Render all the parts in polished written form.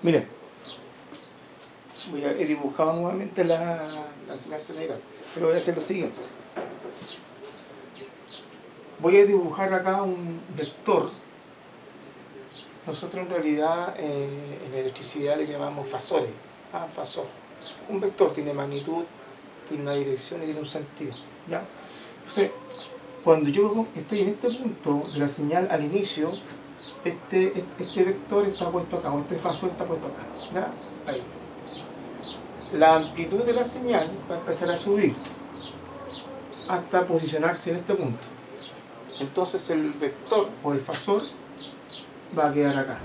Miren, he dibujado nuevamente la señal senoidal, pero voy a hacer lo siguiente. Voy a dibujar acá un vector. Nosotros en realidad en electricidad le llamamos fasores. Fasor. Un vector tiene magnitud, tiene una dirección y tiene un sentido. ¿Ya? Entonces, cuando yo estoy en este punto de la señal al inicio, este vector está puesto acá, o este fasor está puesto acá. ¿Ya? Ahí. La amplitud de la señal va a empezar a subir hasta posicionarse en este punto. Entonces el vector o el fasor va a quedar acá.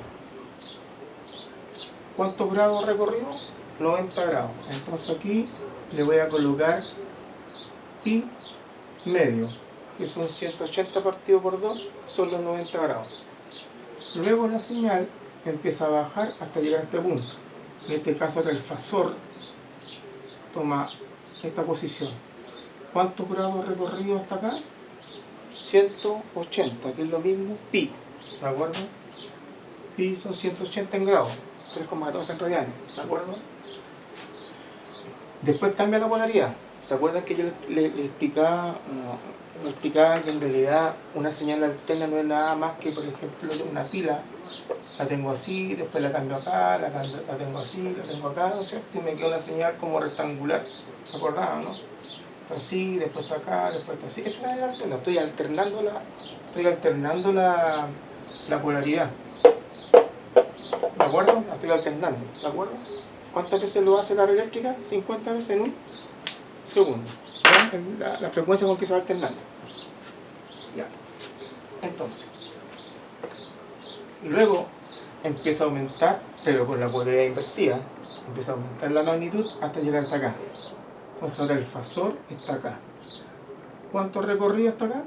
¿Cuántos grados recorrido? 90 grados. Entonces aquí le voy a colocar pi medio, que son 180 partido por 2, son los 90 grados. Luego la señal empieza a bajar hasta llegar a este punto. En este caso acá el fasor toma esta posición. ¿Cuántos grados recorrido hasta acá? 180, que es lo mismo pi, ¿de acuerdo? Pi son 180 en grados, 3,14 en radianes, ¿de acuerdo? Después cambia la polaridad. ¿Se acuerdan que yo le explicaba que en realidad una señal alterna no es nada más que, por ejemplo, una pila? La tengo así, después la cambio acá, la tengo así, la tengo acá, ¿no es cierto? Y me queda una señal como rectangular. ¿Se acordaban, no? Está así, después está acá, después está así. Esta es la alterna. Estoy alternando la polaridad. ¿De acuerdo? La estoy alternando. ¿De acuerdo? ¿Cuántas veces lo hace la red eléctrica? 50 veces en un segundo. ¿Ya? La frecuencia con que se va alternando. Ya. Entonces, luego empieza a aumentar, pero con la polaridad invertida, empieza a aumentar la magnitud hasta llegar hasta acá. Entonces ahora el fasor está acá. ¿Cuánto recorrido hasta acá?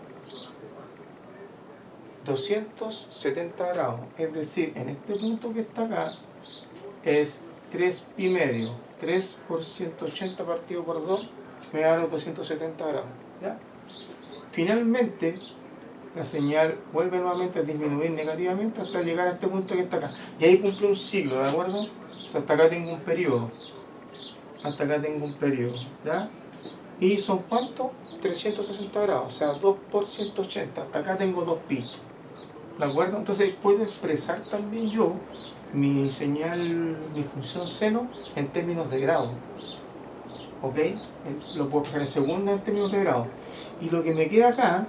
270 grados. Es decir, en este punto que está acá es 3 pi medio. 3 por 180 partido por 2 me da los 270 grados. ¿Ya? Finalmente, la señal vuelve nuevamente a disminuir negativamente hasta llegar a este punto que está acá. Y ahí cumple un ciclo, ¿de acuerdo? O sea, hasta acá tengo un periodo. Hasta acá tengo un periodo, ¿ya? ¿Y son cuántos? 360 grados, o sea, 2 por 180. Hasta acá tengo 2 pi. ¿De acuerdo? Entonces puedo expresar también yo mi señal, mi función seno en términos de grado. ¿Ok? Lo puedo expresar en segunda en términos de grado. Y lo que me queda acá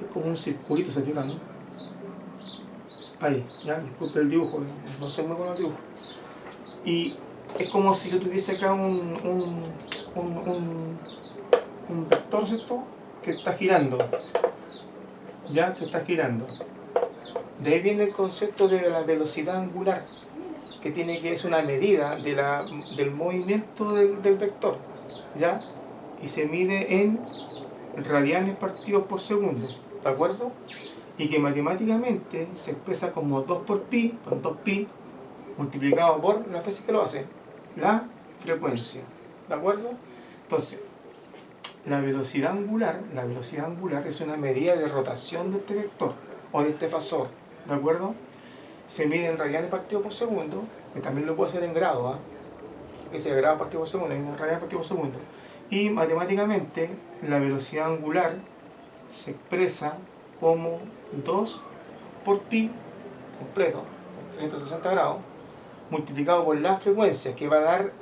es como un circulito, ¿se fijan, no? Ahí, ya, disculpe el dibujo, no sé muy bueno el dibujo. Y es como si yo tuviese acá un vector, ¿cierto? Que está girando. Ya, que está girando. De ahí viene el concepto de la velocidad angular, que es una medida del movimiento del vector, ¿ya? Y se mide en radianes partidos por segundo, ¿de acuerdo? Y que matemáticamente se expresa como 2 por pi, con 2 pi, multiplicado por las veces que lo hace, la frecuencia, ¿de acuerdo? Entonces, la velocidad angular es una medida de rotación de este vector, o de este fasor, ¿de acuerdo? Se mide en radianes partidos por segundo, que también lo puedo hacer en grado, que sea grado partido por segundo, en radianes partidos por segundo. Y matemáticamente, la velocidad angular se expresa como 2 por pi completo, 360 grados, multiplicado por la frecuencia, que va a dar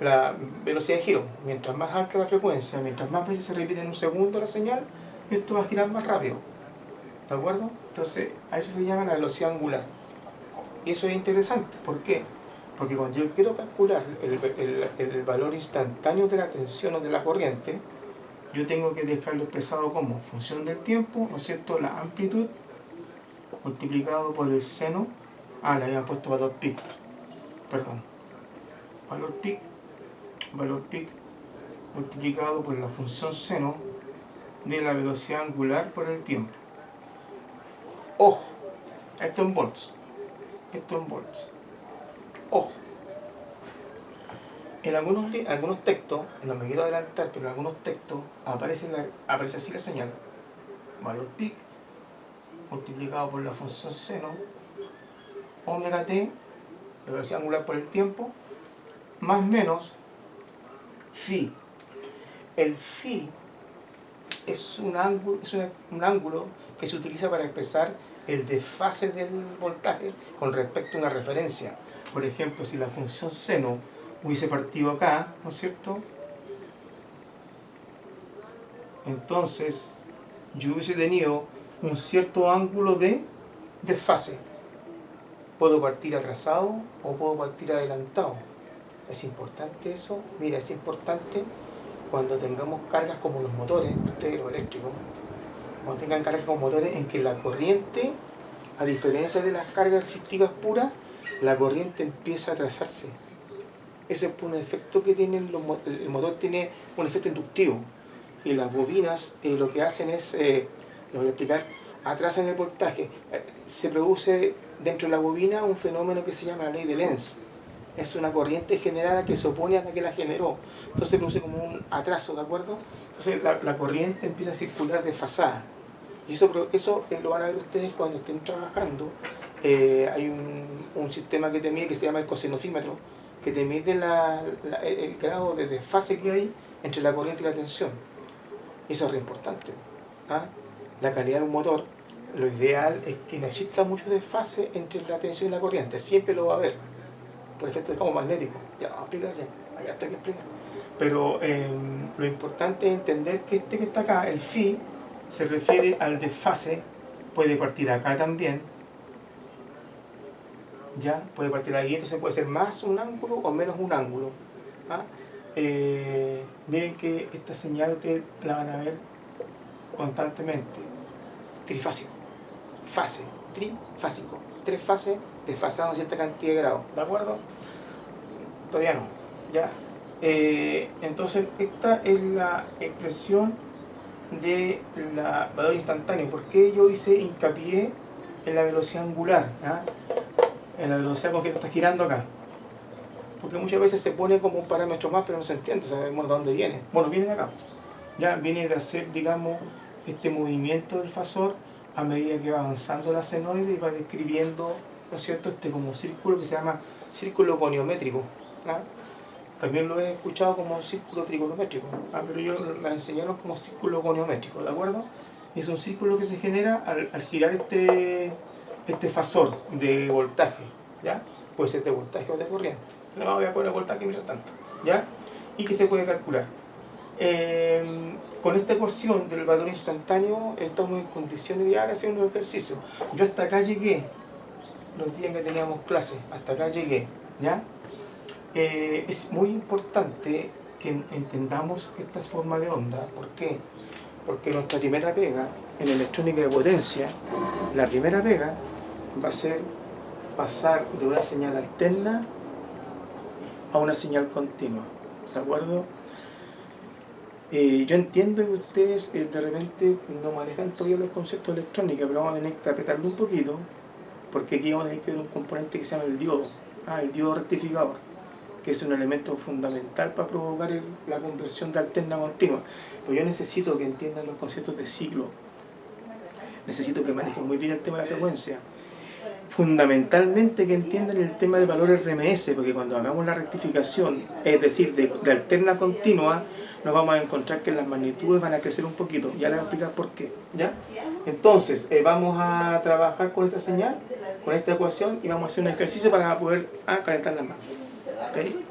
la velocidad de giro. Mientras más alta la frecuencia, mientras más veces se repite en un segundo la señal, esto va a girar más rápido. ¿De acuerdo? Entonces, a eso se llama la velocidad angular. Y eso es interesante. ¿Por qué? Porque cuando yo quiero calcular el valor instantáneo de la tensión o de la corriente, yo tengo que dejarlo expresado como función del tiempo, ¿no es cierto? La amplitud multiplicado por el seno. Le había puesto valor pi. Perdón. Valor pi multiplicado por la función seno de la velocidad angular por el tiempo. Ojo, esto en volts. Ojo. En algunos textos, no me quiero adelantar, pero en algunos textos aparece así la señal. Valor pi multiplicado por la función seno omega t la velocidad angular por el tiempo, más menos phi. El phi es un ángulo que se utiliza para expresar el desfase del voltaje con respecto a una referencia. Por ejemplo, si la función seno hubiese partido acá, ¿no es cierto? Entonces, yo hubiese tenido un cierto ángulo de desfase. Puedo partir atrasado o puedo partir adelantado. ¿Es importante eso? Mira, es importante cuando tengamos cargas como los motores, ustedes los eléctricos, cuando tengan cargas como motores en que la corriente, a diferencia de las cargas resistivas puras, la corriente empieza a atrasarse. Ese es un efecto que tienen el motor, tiene un efecto inductivo. Y las bobinas lo que hacen es, lo voy a explicar, atrasan el voltaje. Se produce dentro de la bobina un fenómeno que se llama la ley de Lenz. Es una corriente generada que se opone a la que la generó. Entonces se produce como un atraso, ¿de acuerdo? Entonces la corriente empieza a circular desfasada. Y eso lo van a ver ustedes cuando estén trabajando. Hay un sistema que te mide que se llama el cosenofímetro, que te mide el grado de desfase que hay entre la corriente y la tensión. Y eso es re importante. ¿Ah? La calidad de un motor, lo ideal es que no exista mucho desfase entre la tensión y la corriente. Siempre lo va a haber, por efecto de campo magnético. Ya vamos a explicar ya. Allá está que explicar. Pero lo importante es entender que este que está acá, el phi, se refiere al desfase. Puede partir acá también. Ya, puede partir ahí, entonces puede ser más un ángulo o menos un ángulo. ¿Ah? Miren que esta señal ustedes la van a ver constantemente. Trifásico, fase, trifásico, 3 fases desfasadas en cierta cantidad de grados, ¿de acuerdo? Todavía no, ya. Entonces esta es la expresión de valor instantáneo. ¿Por qué yo hice hincapié en la velocidad angular? ¿Ah? En la velocidad con que esto está girando acá. Porque muchas veces se pone como un parámetro más, pero no se entiende, sabemos de dónde viene. Bueno, viene de acá. Ya viene de hacer, digamos, este movimiento del fasor a medida que va avanzando la senoide y va describiendo, ¿no es cierto?, este como círculo que se llama círculo goniométrico. ¿Ah? También lo he escuchado como círculo trigonométrico, pero yo me enseñaron como círculo goniométrico, ¿de acuerdo? Y es un círculo que se genera al girar este fasor de voltaje, ¿ya? Puede ser de voltaje o de corriente. No voy a poner voltaje mientras tanto, ¿ya? Y que se puede calcular. Con esta ecuación del valor instantáneo estamos en condiciones de hacer un ejercicio. Yo hasta acá llegué, los días que teníamos clases, hasta acá llegué, ¿ya? Es muy importante que entendamos estas formas de onda. ¿Por qué? Porque nuestra primera pega en electrónica de potencia, la primera pega va a ser pasar de una señal alterna a una señal continua, ¿de acuerdo? Yo entiendo que ustedes de repente no manejan todavía los conceptos de electrónica, pero vamos a tener que apretarlo un poquito, porque aquí vamos a tener que ver un componente que se llama el diodo, el diodo rectificador, que es un elemento fundamental para provocar la conversión de alterna a continua. Pero yo necesito que entiendan los conceptos de ciclo, necesito que manejen muy bien el tema de la frecuencia, fundamentalmente que entiendan el tema del valor RMS, porque cuando hagamos la rectificación, es decir, de alterna a continua, nos vamos a encontrar que las magnitudes van a crecer un poquito. Ya les voy a explicar por qué, ¿ya? Entonces, vamos a trabajar con esta señal, con esta ecuación, y vamos a hacer un ejercicio para poder calentar las manos. ¿Okay?